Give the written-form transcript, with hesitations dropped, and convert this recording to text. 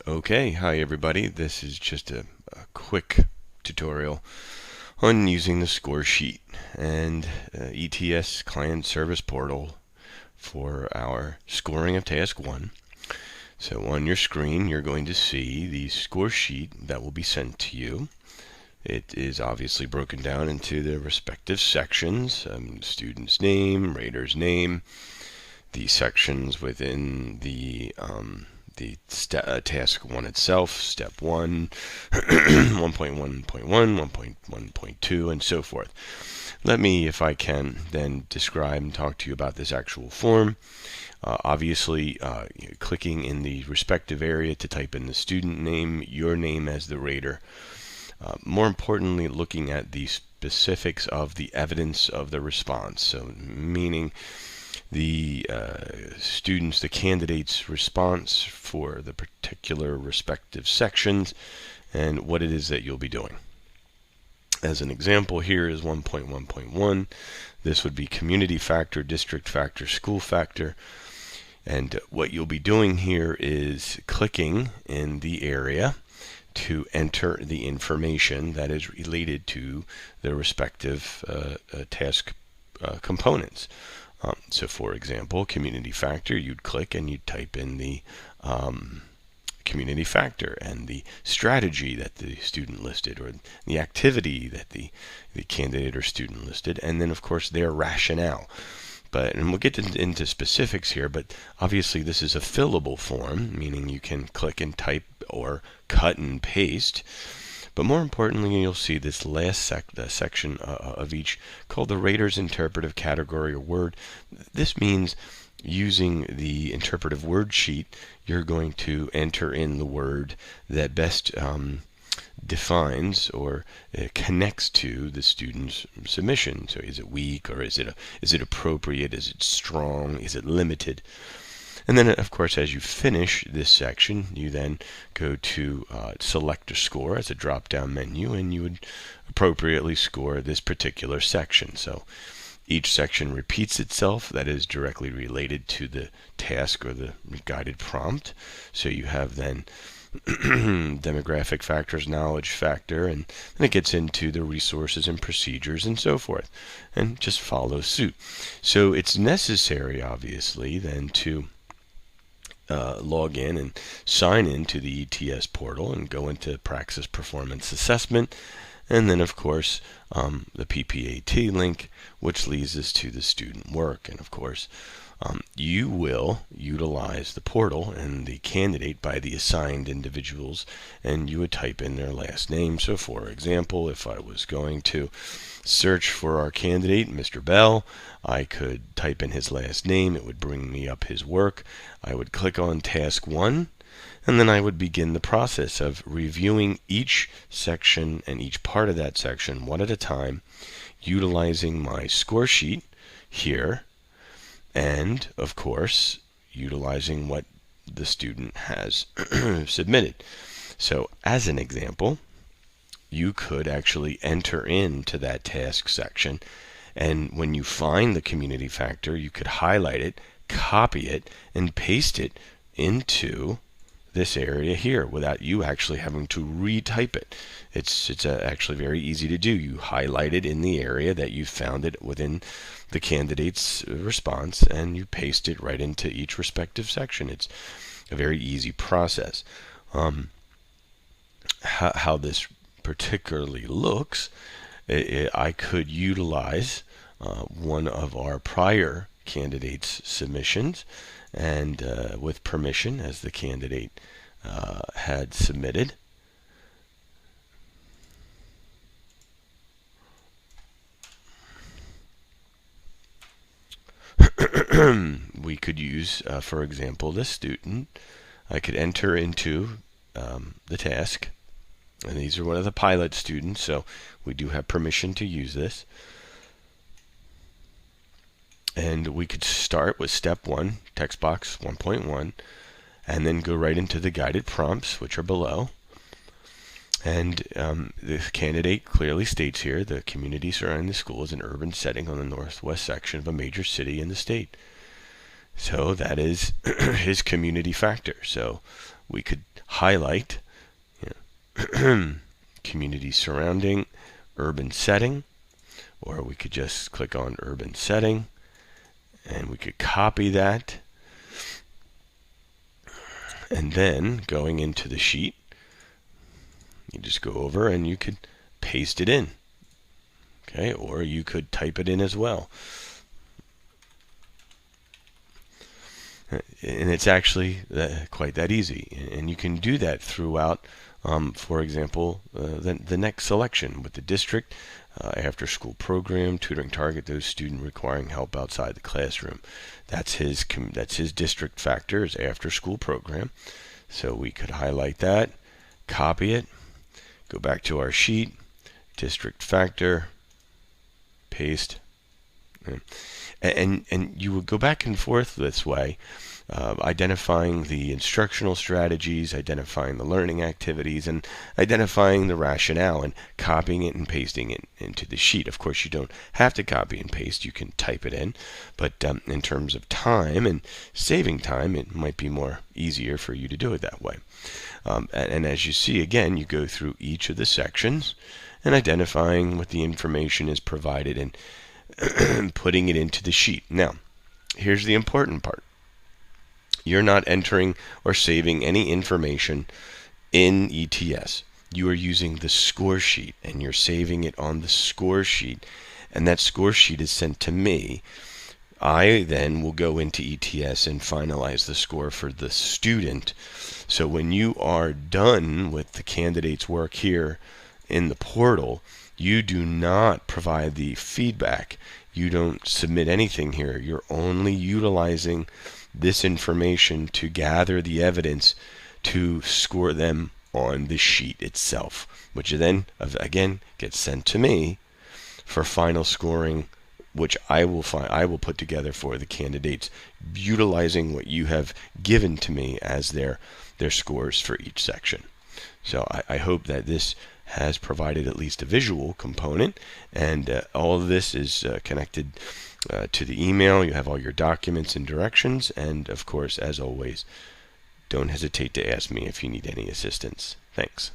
Okay, hi everybody. This is just a quick tutorial on using the score sheet and ETS client service portal for our scoring of task 1. So on your screen you're going to see the score sheet that will be sent to you. It is obviously broken down into the respective sections, student's name, rater's name, the sections within the task 1 itself, step 1, 1.1.1, 1.1.2, and so forth. Let me, if I can, then describe and talk to you about this actual form. Obviously, clicking in the respective area to type in the student name, your name as the rater. More importantly, looking at the specifics of the evidence of the response. So, meaning the the candidate's response for the particular respective sections and what it is that you'll be doing. As an example, here is 1.1.1. This would be community factor, district factor, school factor. And what you'll be doing here is clicking in the area to enter the information that is related to the respective task components. So for example, community factor, you'd click and you'd type in the community factor and the strategy that the student listed, or the activity that the candidate or student listed, and then of course their rationale. And we'll get into specifics here, but obviously this is a fillable form, meaning you can click and type or cut and paste. But more importantly, you'll see this last section of each called the rater's interpretive category or word. This means using the interpretive word sheet, you're going to enter in the word that best defines or connects to the student's submission. So is it weak, or is it appropriate? Is it strong? Is it limited? And then, of course, as you finish this section, you then go to select a score as a drop-down menu, and you would appropriately score this particular section. So each section repeats itself. That is directly related to the task or the guided prompt. So you have then demographic factors, knowledge factor, and then it gets into the resources and procedures and so forth, and just follow suit. So it's necessary, obviously, then to log in and sign into the ETS portal and go into Praxis Performance Assessment, and then of course the PPAT link, which leads us to the student work. And of course you will utilize the portal and the candidate by the assigned individuals, and you would type in their last name. So for example, if I was going to search for our candidate, Mr. Bell, I could type in his last name. It would bring me up his work. I would click on task 1, and then I would begin the process of reviewing each section and each part of that section one at a time, utilizing my score sheet here, and of course utilizing what the student has submitted. So as an example, you could actually enter into that task section, and when you find the community factor, you could highlight it, copy it, and paste it into this area here without you actually having to retype it. It's actually very easy to do. You highlight it in the area that you found it within the candidate's response, and you paste it right into each respective section. It's a very easy process. How this particularly looks, I could utilize one of our prior candidates' submissions, and with permission, as the candidate had submitted. We could use, for example, this student. I could enter into the task, and these are one of the pilot students, so we do have permission to use this. And we could start with step 1, text box 1.1, and then go right into the guided prompts, which are below. And the candidate clearly states here, the community surrounding the school is an urban setting on the northwest section of a major city in the state. So that is his community factor. So we could highlight, community surrounding, urban setting, or we could just click on urban setting, and we could copy that. And then going into the sheet, you just go over and you could paste it in. Okay, or you could type it in as well. And it's actually quite that easy. And you can do that throughout, for example, the next selection with the district, after school program, tutoring target those students requiring help outside the classroom. That's his district factor, is after school program. So we could highlight that, copy it, go back to our sheet, district factor, paste, and you would go back and forth this way, identifying the instructional strategies, identifying the learning activities, and identifying the rationale, and copying it and pasting it into the sheet. Of course, you don't have to copy and paste. You can type it in, but in terms of time and saving time, it might be more easier for you to do it that way. And as you see, again, you go through each of the sections and identifying what the information is provided and putting it into the sheet. Now, here's the important part. You're not entering or saving any information in ETS. You are using the score sheet, and you're saving it on the score sheet, and that score sheet is sent to me. I then will go into ETS and finalize the score for the student. So when you are done with the candidate's work here in the portal, you do not provide the feedback. You don't submit anything here. You're only utilizing this information to gather the evidence to score them on the sheet itself, which then again gets sent to me for final scoring, which I will put together for the candidates, utilizing what you have given to me as their scores for each section. So I hope that this has provided at least a visual component, and all of this is connected to the email. You have all your documents and directions, and of course, as always, don't hesitate to ask me if you need any assistance. Thanks.